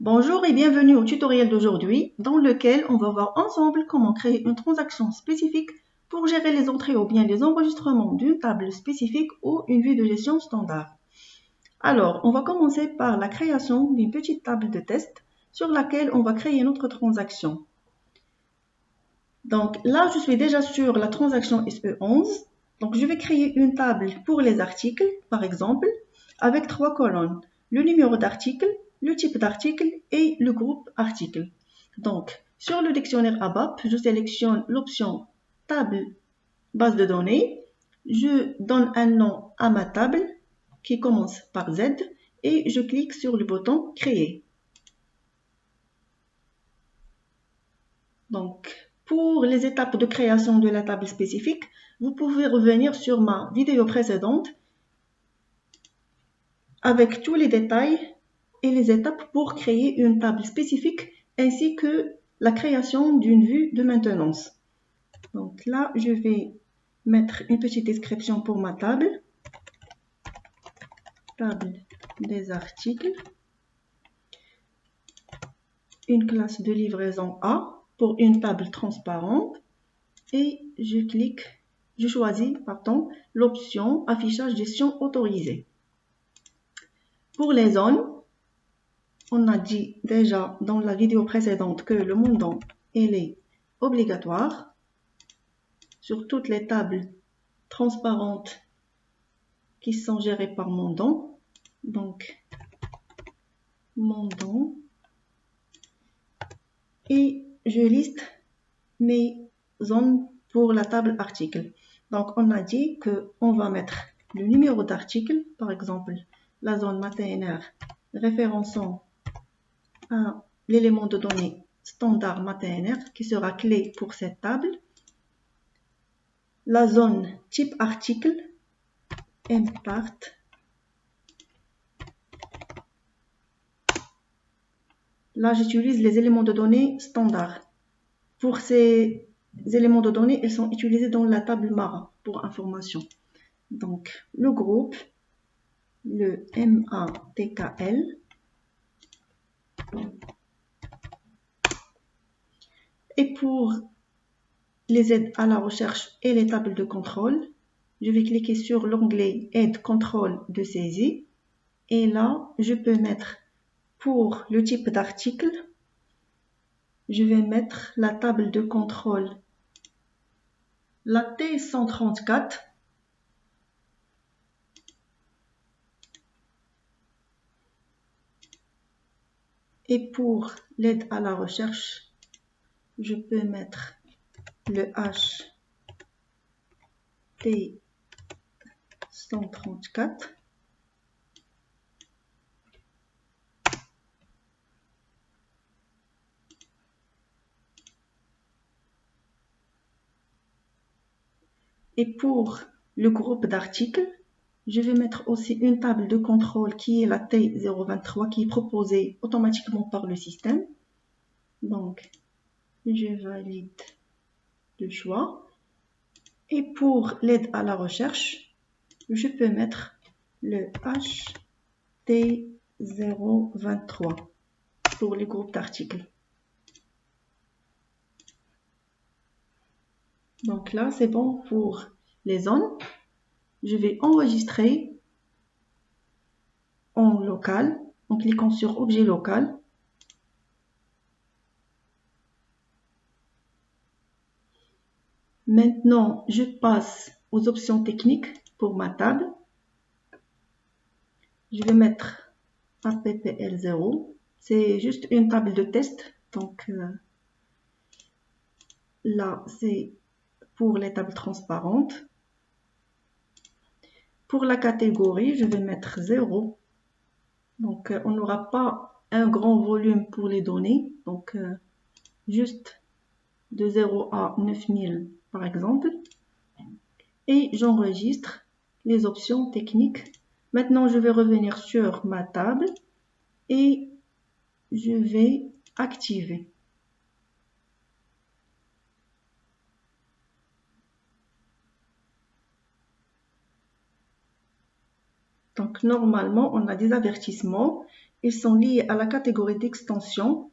Bonjour et bienvenue au tutoriel d'aujourd'hui dans lequel on va voir ensemble comment créer une transaction spécifique pour gérer les entrées ou bien les enregistrements d'une table spécifique ou une vue de gestion standard. Alors, on va commencer par la création d'une petite table de test sur laquelle on va créer notre transaction. Donc là, je suis déjà sur la transaction SE11. Donc je vais créer une table pour les articles, par exemple, avec 3 colonnes. Le numéro d'article, le type d'article et le groupe article. Donc, sur le dictionnaire ABAP, je sélectionne l'option table base de données. Je donne un nom à ma table qui commence par Z et je clique sur le bouton créer. Donc, pour les étapes de création de la table spécifique, vous pouvez revenir sur ma vidéo précédente avec tous les détails et les étapes pour créer une table spécifique ainsi que la création d'une vue de maintenance. Donc là, je vais mettre une petite description pour ma table. Table des articles. Une classe de livraison A pour une table transparente. Et je choisis l'option affichage gestion autorisée. Pour les zones, on a dit déjà dans la vidéo précédente que le montant est obligatoire sur toutes les tables transparentes qui sont gérées par montant. Donc, montant. Et je liste mes zones pour la table article. Donc, on a dit qu'on va mettre le numéro d'article, par exemple, la zone matérielle référençant à l'élément de données standard matériel qui sera clé pour cette table. La zone type article, MPart. Là, j'utilise les éléments de données standard. Pour ces éléments de données, ils sont utilisés dans la table MARA pour information. Donc, le groupe, le MATKL. Et pour les aides à la recherche et les tables de contrôle, je vais cliquer sur l'onglet Aide contrôle de saisie. Et là, je peux mettre pour le type d'article, je vais mettre la table de contrôle, la T134. Et pour l'aide à la recherche, je peux mettre le HT134. Et pour le groupe d'articles, je vais mettre aussi une table de contrôle qui est la T023 qui est proposée automatiquement par le système. Donc, je valide le choix. Et pour l'aide à la recherche, je peux mettre le HT023 pour les groupes d'articles. Donc là, c'est bon pour les zones. Je vais enregistrer en local en cliquant sur objet local. Maintenant, je passe aux options techniques pour ma table. Je vais mettre APPL0. C'est juste une table de test. Donc là, c'est pour les tables transparentes. Pour la catégorie, je vais mettre 0. Donc, on n'aura pas un grand volume pour les données. Donc, juste de 0 à 9000 par exemple. Et j'enregistre les options techniques. Maintenant, je vais revenir sur ma table et je vais activer. Donc, normalement, on a des avertissements ils sont liés à la catégorie d'extension.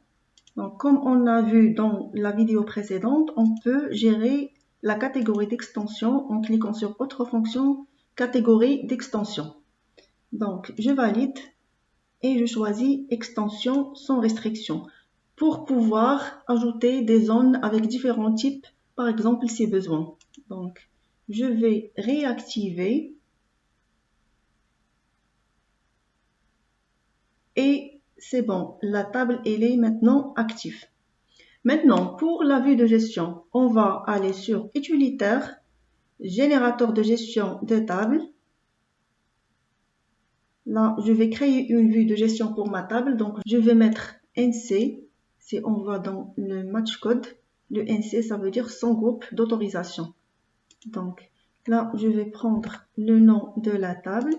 Donc, comme on a vu dans la vidéo précédente, on peut gérer la catégorie d'extension en cliquant sur Autre fonction, catégorie d'extension. Donc, je valide et je choisis Extension sans restriction pour pouvoir ajouter des zones avec différents types, par exemple si besoin. Donc, je vais réactiver et c'est bon, la table elle est maintenant active. Maintenant, pour la vue de gestion, on va aller sur Utilitaire, Générateur de gestion de table. Là, je vais créer une vue de gestion pour ma table. Donc, je vais mettre NC. Si on va dans le match code, le NC, ça veut dire son groupe d'autorisation. Donc, là, je vais prendre le nom de la table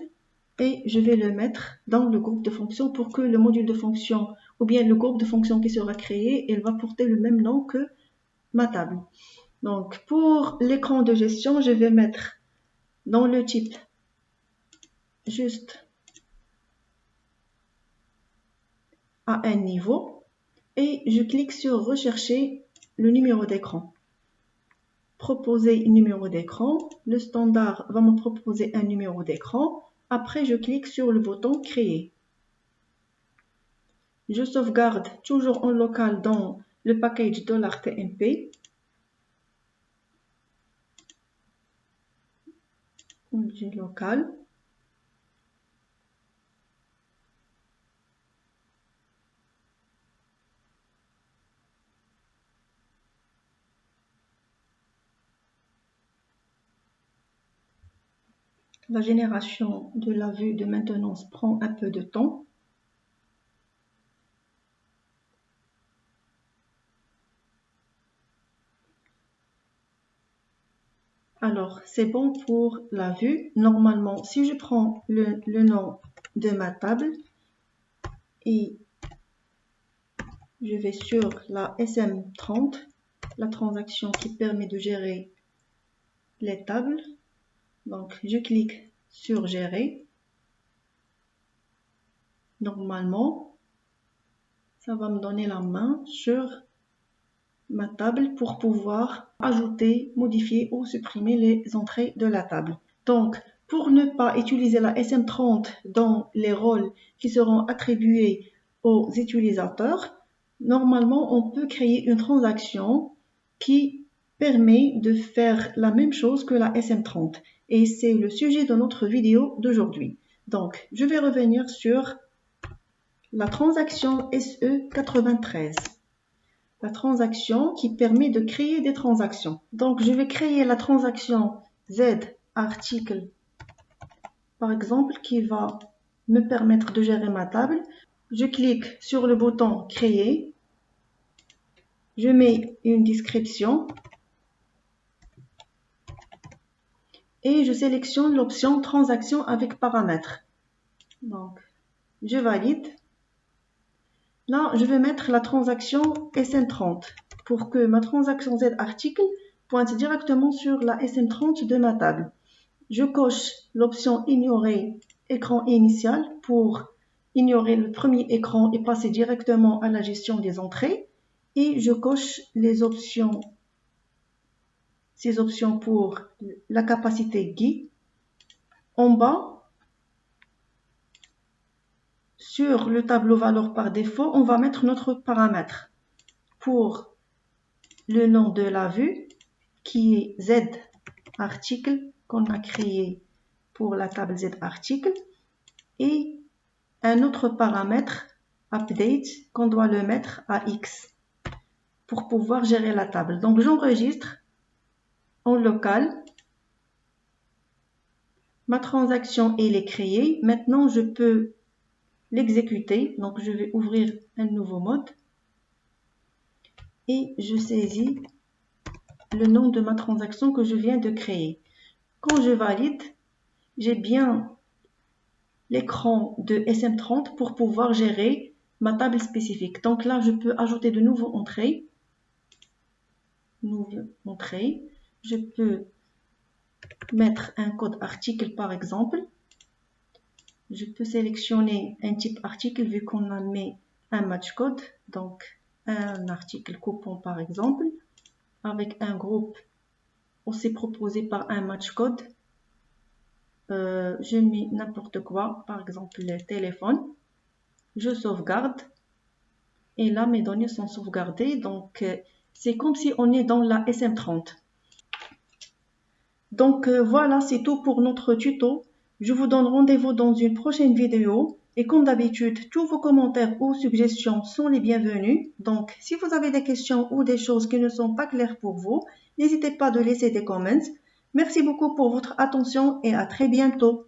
et je vais le mettre dans le groupe de fonctions pour que le module de fonction ou bien le groupe de fonctions qui sera créé, il va porter le même nom que ma table. Donc, pour l'écran de gestion, je vais mettre dans le type juste à un niveau et je clique sur rechercher le numéro d'écran. Proposer numéro d'écran. Le standard va me proposer un numéro d'écran. Après, je clique sur le bouton créer. Je sauvegarde toujours en local dans le package $tmp. Objet local. La génération de la vue de maintenance prend un peu de temps. Alors, c'est bon pour la vue. Normalement, si je prends le nom de ma table et je vais sur la SM30, la transaction qui permet de gérer les tables. Donc, je clique sur gérer. Normalement, ça va me donner la main sur ma table pour pouvoir ajouter, modifier ou supprimer les entrées de la table. Donc, pour ne pas utiliser la SM30 dans les rôles qui seront attribués aux utilisateurs, normalement, on peut créer une transaction qui permet de faire la même chose que la SM30. Et c'est le sujet de notre vidéo d'aujourd'hui. Donc, je vais revenir sur la transaction SE93. La transaction qui permet de créer des transactions. Donc, je vais créer la transaction Z article, par exemple, qui va me permettre de gérer ma table. Je clique sur le bouton créer. Je mets une description et je sélectionne l'option transaction avec paramètres. Donc, je valide. Là, je vais mettre la transaction SM30 pour que ma transaction Z article pointe directement sur la SM30 de ma table. Je coche l'option ignorer écran initial pour ignorer le premier écran et passer directement à la gestion des entrées. Et je coche ces options pour la capacité GUI. En bas, sur le tableau valeur par défaut, on va mettre notre paramètre pour le nom de la vue qui est Z article qu'on a créé pour la table Z article et un autre paramètre update qu'on doit le mettre à X pour pouvoir gérer la table. Donc j'enregistre en local. Ma transaction elle est créée. Maintenant je peux l'exécuter. Donc je vais ouvrir un nouveau mode et je saisis le nom de ma transaction que je viens de créer. Quand je valide, j'ai bien l'écran de SM30 pour pouvoir gérer ma table spécifique. Donc là, je peux ajouter de nouveaux entrées. Je peux mettre un code article par exemple. Je peux sélectionner un type article vu qu'on a mis un match code, donc un article coupon par exemple, avec un groupe aussi proposé par un match code. Je mets n'importe quoi, par exemple le téléphone. Je sauvegarde et là mes données sont sauvegardées, donc c'est comme si on est dans la SM30. Donc voilà, c'est tout pour notre tuto. Je vous donne rendez-vous dans une prochaine vidéo. Et comme d'habitude, tous vos commentaires ou suggestions sont les bienvenus. Donc, si vous avez des questions ou des choses qui ne sont pas claires pour vous, n'hésitez pas de laisser des comments. Merci beaucoup pour votre attention et à très bientôt.